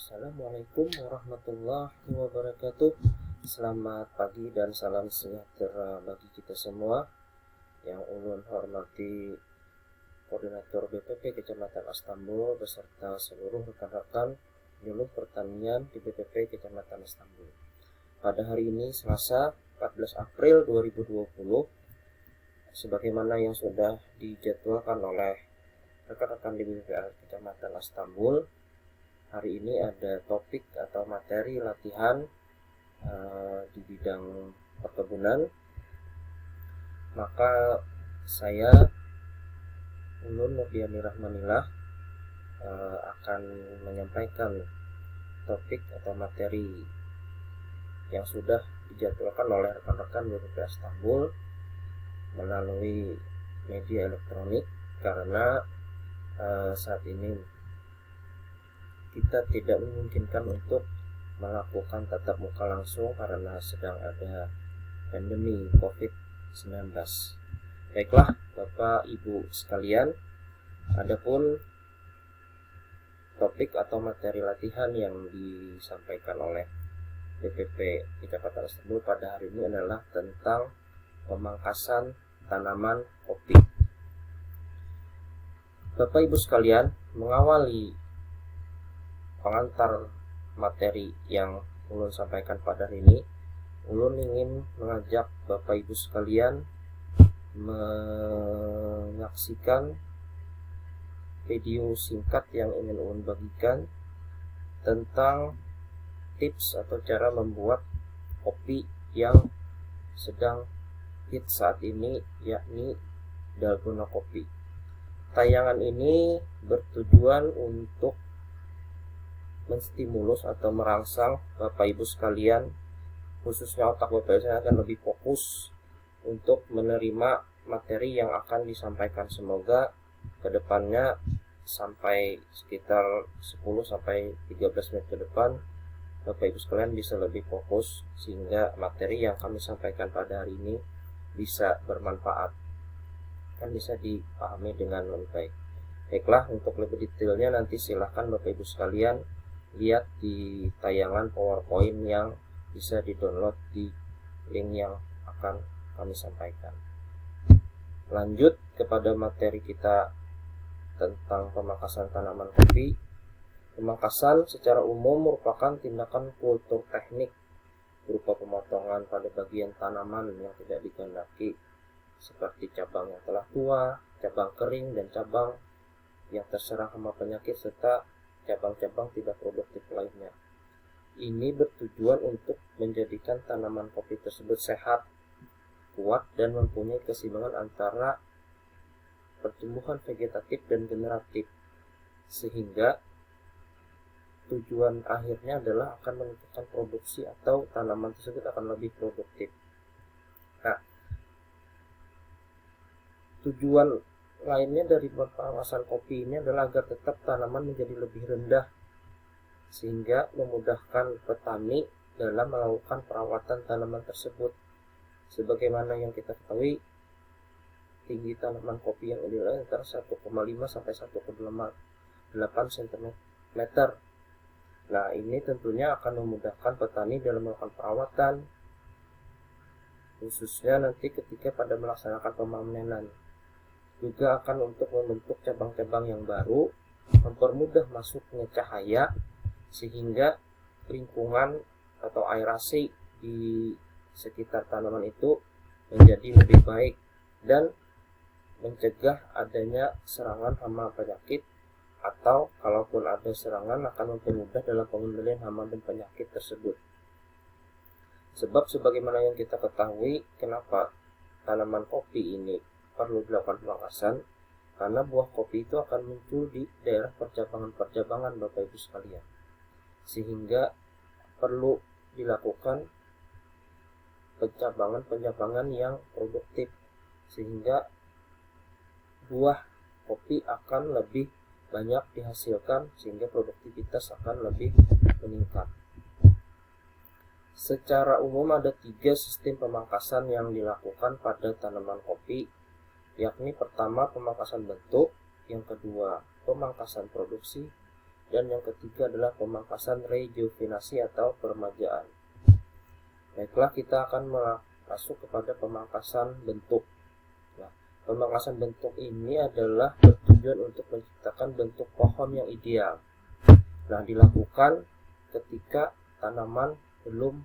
Assalamualaikum warahmatullahi wabarakatuh. Selamat pagi dan salam sejahtera bagi kita semua. Yang ulun hormati Koordinator BPP Kecamatan Istanbul beserta seluruh rekan-rekan penyuluh pertanian di BPP Kecamatan Istanbul. Pada hari ini Selasa 14 April 2020, sebagaimana yang sudah dijadwalkan oleh rekan-rekan di BPP Kecamatan Istanbul, hari ini ada topik atau materi latihan di bidang perkebunan. Maka saya Ulun Nurdiani Rahmanillah akan menyampaikan topik atau materi yang sudah dijadwalkan oleh rekan-rekan BPP Istanbul melalui media elektronik, karena saat ini kita tidak memungkinkan untuk melakukan tatap muka langsung karena sedang ada pandemi COVID-19. Baiklah Bapak Ibu sekalian, adapun topik atau materi latihan yang disampaikan oleh BPP Kecamatan Istanbul pada hari ini adalah tentang pemangkasan tanaman kopi. Bapak Ibu sekalian, mengawali pengantar materi yang ulun sampaikan pada hari ini, ulun ingin mengajak Bapak Ibu sekalian menyaksikan video singkat yang ingin ulun bagikan tentang tips atau cara membuat kopi yang sedang hit saat ini, yakni dalgona kopi. Tayangan ini bertujuan untuk menstimulus atau merangsang Bapak Ibu sekalian, khususnya otak Bapak Ibu sekalian, akan lebih fokus untuk menerima materi yang akan disampaikan. Semoga kedepannya sampai sekitar 10-13 menit ke depan Bapak Ibu sekalian bisa lebih fokus, sehingga materi yang kami sampaikan pada hari ini bisa bermanfaat dan bisa dipahami dengan lebih baik. Baiklah, untuk lebih detailnya nanti silahkan Bapak Ibu sekalian lihat di tayangan PowerPoint yang bisa di-download di link yang akan kami sampaikan. Lanjut kepada materi kita tentang pemangkasan tanaman kopi. Pemangkasan secara umum merupakan tindakan kultur teknik berupa pemotongan pada bagian tanaman yang tidak dikehendaki, seperti cabang yang telah tua, cabang kering, dan cabang yang terserang hama penyakit, serta cabang-cabang tidak produktif lainnya. Ini bertujuan untuk menjadikan tanaman kopi tersebut sehat, kuat, dan mempunyai keseimbangan antara pertumbuhan vegetatif dan generatif, sehingga tujuan akhirnya adalah akan meningkatkan produksi atau tanaman tersebut akan lebih produktif. Nah, tujuan lainnya dari pengawasan kopi ini adalah agar tetap tanaman menjadi lebih rendah, sehingga memudahkan petani dalam melakukan perawatan tanaman tersebut. Sebagaimana yang kita ketahui, tinggi tanaman kopi yang ideal antara 1,5 sampai 1,8 cm. Nah, ini tentunya akan memudahkan petani dalam melakukan perawatan, khususnya nanti ketika pada melaksanakan pemanenan. Juga akan untuk membentuk cabang-cabang yang baru, mempermudah masuknya cahaya, sehingga lingkungan atau aerasi di sekitar tanaman itu menjadi lebih baik dan mencegah adanya serangan hama penyakit, atau kalaupun ada serangan akan mempermudah dalam pengendalian hama dan penyakit tersebut. Sebab sebagaimana yang kita ketahui, kenapa tanaman kopi ini perlu dilakukan pemangkasan, karena buah kopi itu akan muncul di daerah percabangan-percabangan Bapak Ibu sekalian, sehingga perlu dilakukan pencabangan-pencabangan yang produktif, sehingga buah kopi akan lebih banyak dihasilkan, sehingga produktivitas akan lebih meningkat. Secara umum ada 3 sistem pemangkasan yang dilakukan pada tanaman kopi, yakni pertama pemangkasan bentuk, yang kedua pemangkasan produksi, dan yang ketiga adalah pemangkasan rejuvenasi atau peremajaan. Baiklah, kita akan masuk kepada pemangkasan bentuk. Nah, pemangkasan bentuk ini adalah bertujuan untuk menciptakan bentuk pohon yang ideal. Nah, dilakukan ketika tanaman belum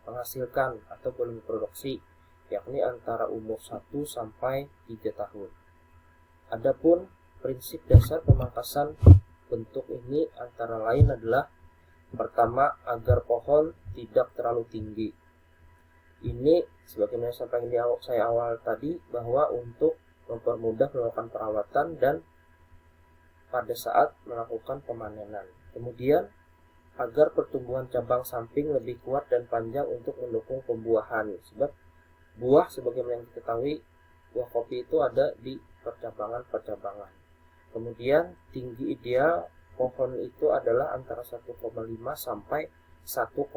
menghasilkan atau belum produksi, yakni antara umur 1 sampai 3 tahun. Adapun prinsip dasar pemangkasan bentuk ini antara lain adalah: pertama, agar pohon tidak terlalu tinggi. Ini sebagaimana saya awal tadi, bahwa untuk mempermudah melakukan perawatan dan pada saat melakukan pemanenan. Kemudian, agar pertumbuhan cabang samping lebih kuat dan panjang untuk mendukung pembuahan. Sebab buah sebagaimana yang diketahui, buah kopi itu ada di percabangan-percabangan. Kemudian tinggi ideal pohon itu adalah antara 1,5 sampai 1,8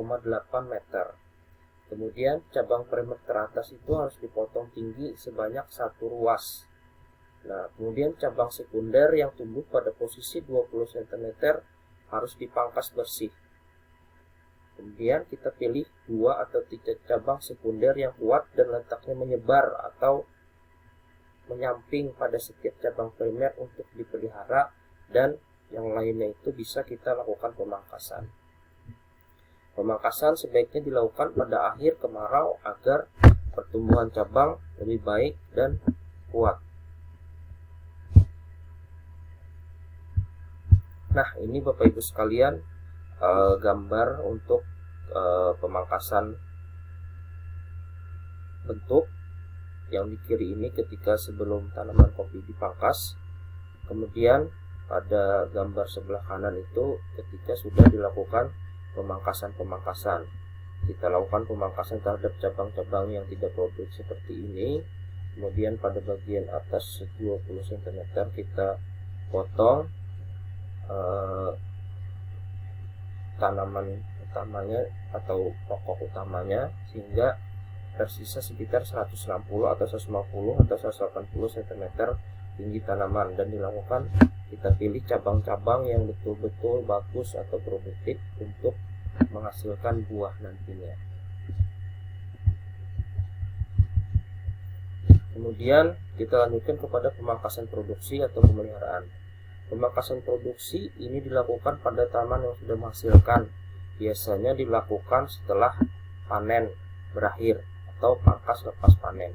meter. Kemudian cabang primer teratas itu harus dipotong tinggi sebanyak 1 ruas. Nah, kemudian cabang sekunder yang tumbuh pada posisi 20 cm harus dipangkas bersih. Kemudian kita pilih 2 atau 3 cabang sekunder yang kuat dan letaknya menyebar atau menyamping pada setiap cabang primer untuk dipelihara, dan yang lainnya itu bisa kita lakukan pemangkasan. Pemangkasan sebaiknya dilakukan pada akhir kemarau agar pertumbuhan cabang lebih baik dan kuat. Nah, ini Bapak Ibu sekalian gambar untuk pemangkasan bentuk yang di kiri ini ketika sebelum tanaman kopi dipangkas. Kemudian pada gambar sebelah kanan itu ketika sudah dilakukan pemangkasan. Kita lakukan pemangkasan terhadap cabang-cabang yang tidak produksi seperti ini. Kemudian pada bagian atas 20 cm kita potong tanaman utamanya atau pokok utamanya, sehingga tersisa sekitar 160 atau 150 atau 180 cm tinggi tanaman, dan dilakukan kita pilih cabang-cabang yang betul-betul bagus atau produktif untuk menghasilkan buah nantinya. Kemudian kita lanjutkan kepada pemangkasan produksi atau pemeliharaan. Pemangkasan produksi ini dilakukan pada tanaman yang sudah menghasilkan. Biasanya dilakukan setelah panen berakhir atau pangkas lepas panen.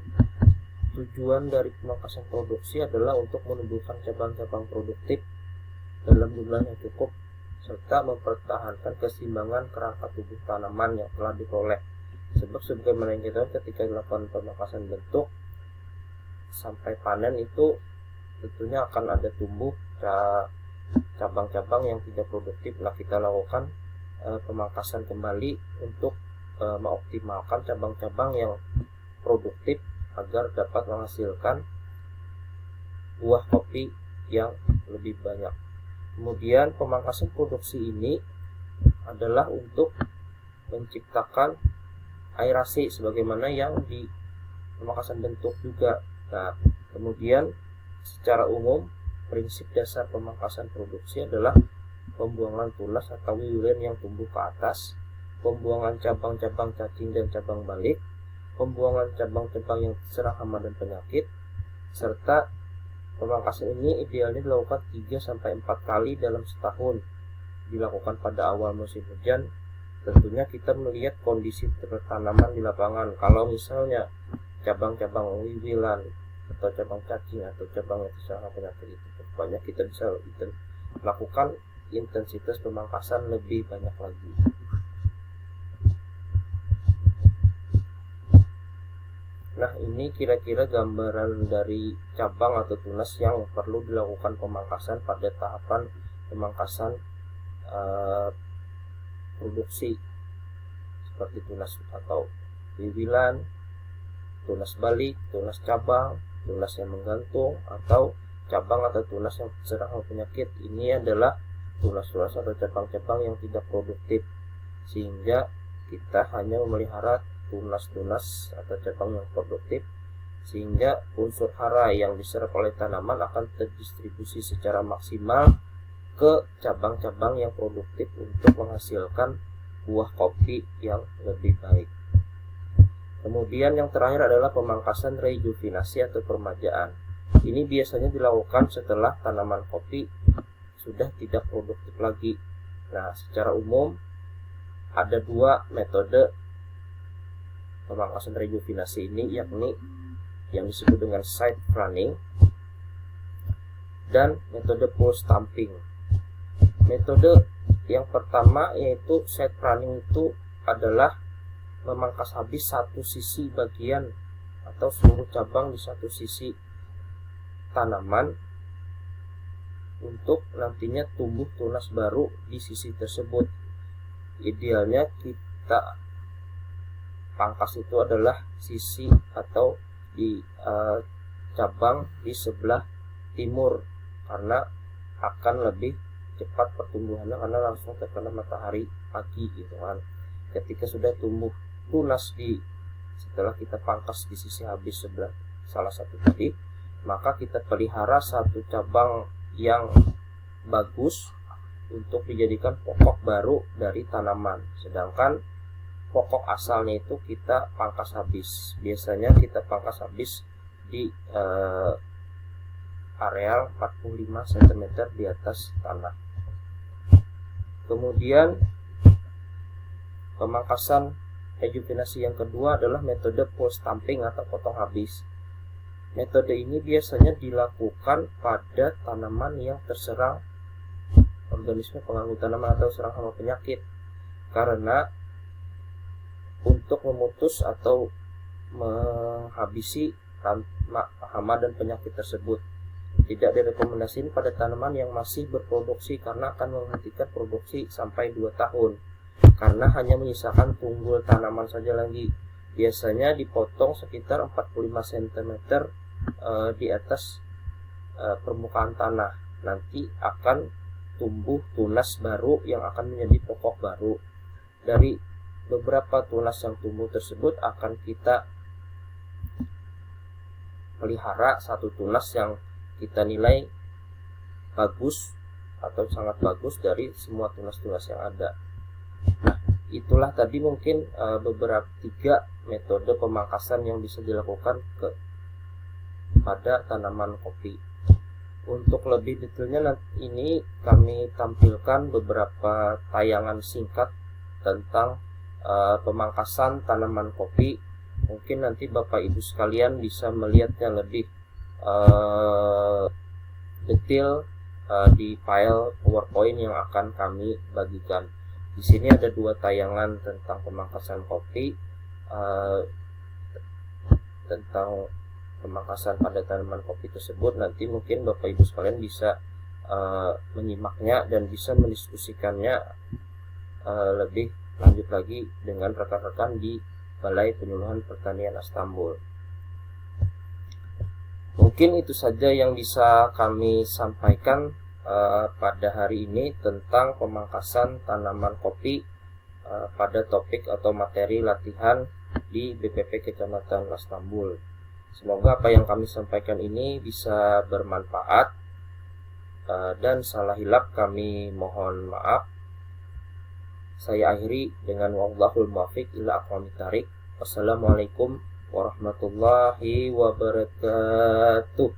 Tujuan dari pemangkasan produksi adalah untuk menumbuhkan cabang-cabang produktif dalam jumlah yang cukup, serta mempertahankan keseimbangan kerangka tubuh tanaman yang telah diperoleh. Sebab sebagaimana yang kita tahu, ketika dilakukan pemangkasan bentuk sampai panen itu tentunya akan ada tumbuh cabang-cabang yang tidak produktif. Nah, kita lakukan pemangkasan kembali untuk mengoptimalkan cabang-cabang yang produktif agar dapat menghasilkan buah kopi yang lebih banyak. Kemudian pemangkasan produksi ini adalah untuk menciptakan aerasi sebagaimana yang di pemangkasan bentuk juga. Nah, kemudian secara umum prinsip dasar pemangkasan produksi adalah pembuangan tunas atau wiwilan yang tumbuh ke atas, pembuangan cabang-cabang cacing dan cabang balik, pembuangan cabang-cabang yang terserang hama dan penyakit, serta pemangkasan ini idealnya dilakukan 3-4 kali dalam setahun. Dilakukan pada awal musim hujan. Tentunya kita melihat kondisi tanaman di lapangan. Kalau misalnya cabang-cabang wiwilan atau cabang cacing atau cabang yang terserang penyakit itu banyak, kita bisa lakukan intensitas pemangkasan lebih banyak lagi. Nah, ini kira-kira gambaran dari cabang atau tunas yang perlu dilakukan pemangkasan pada tahapan pemangkasan produksi, seperti tunas atau wiwilan, tunas balik, tunas cabang, tunas yang menggantung, atau cabang atau tunas yang terserang penyakit. Ini adalah tunas-tunas atau cabang-cabang yang tidak produktif, sehingga kita hanya memelihara tunas-tunas atau cabang yang produktif, sehingga unsur hara yang diserap oleh tanaman akan terdistribusi secara maksimal ke cabang-cabang yang produktif untuk menghasilkan buah kopi yang lebih baik. Kemudian yang terakhir adalah pemangkasan rejuvenasi atau permajaan. Ini biasanya dilakukan setelah tanaman kopi sudah tidak produktif lagi. Nah, secara umum ada dua metode pemangkasan rejuvenasi ini, yakni yang disebut dengan side pruning dan metode pull stamping. Metode yang pertama yaitu side pruning itu adalah memangkas habis satu sisi bagian atau seluruh cabang di satu sisi tanaman untuk nantinya tumbuh tunas baru di sisi tersebut. Idealnya kita pangkas itu adalah sisi atau di cabang di sebelah timur, karena akan lebih cepat pertumbuhannya karena langsung terkena matahari pagi gitu kan. Ketika sudah tumbuh tunas setelah kita pangkas di sisi habis sebelah salah satu tadi, maka kita pelihara satu cabang yang bagus untuk dijadikan pokok baru dari tanaman, sedangkan pokok asalnya itu kita pangkas habis. Biasanya kita pangkas habis di areal 45 cm di atas tanah. Kemudian pemangkasan rejuvenasi yang kedua adalah metode pull stamping atau potong habis. Metode ini biasanya dilakukan pada tanaman yang terserang organisme pengganggu tanaman atau serang hama penyakit, karena untuk memutus atau menghabisi hama dan penyakit tersebut. Tidak direkomendasikan pada tanaman yang masih berproduksi karena akan menghentikan produksi sampai 2 tahun, karena hanya menyisakan tunggul tanaman saja lagi. Biasanya dipotong sekitar 45 cm di atas permukaan tanah. Nanti akan tumbuh tunas baru yang akan menjadi pokok baru. Dari beberapa tunas yang tumbuh tersebut akan kita pelihara satu tunas yang kita nilai bagus atau sangat bagus dari semua tunas-tunas yang ada. Nah, itulah tadi mungkin beberapa 3 metode pemangkasan yang bisa dilakukan pada tanaman kopi. Untuk lebih detailnya ini kami tampilkan beberapa tayangan singkat tentang pemangkasan tanaman kopi. Mungkin nanti Bapak Ibu sekalian bisa melihatnya lebih detail di file PowerPoint yang akan kami bagikan. Di sini ada 2 tayangan tentang pemangkasan kopi, tentang pemangkasan pada tanaman kopi tersebut. Nanti mungkin Bapak Ibu sekalian bisa menyimaknya dan bisa mendiskusikannya lebih lanjut lagi dengan rekan-rekan di Balai Penyuluhan Pertanian Astambul. Mungkin itu saja yang bisa kami sampaikan pada hari ini tentang pemangkasan tanaman kopi pada topik atau materi latihan di BPP Kecamatan Astambul. Semoga apa yang kami sampaikan ini bisa bermanfaat, dan salah hilap kami mohon maaf. Saya akhiri dengan wallahul muwaffiq ila aqwamit thariq. Wassalamualaikum warahmatullahi wabarakatuh.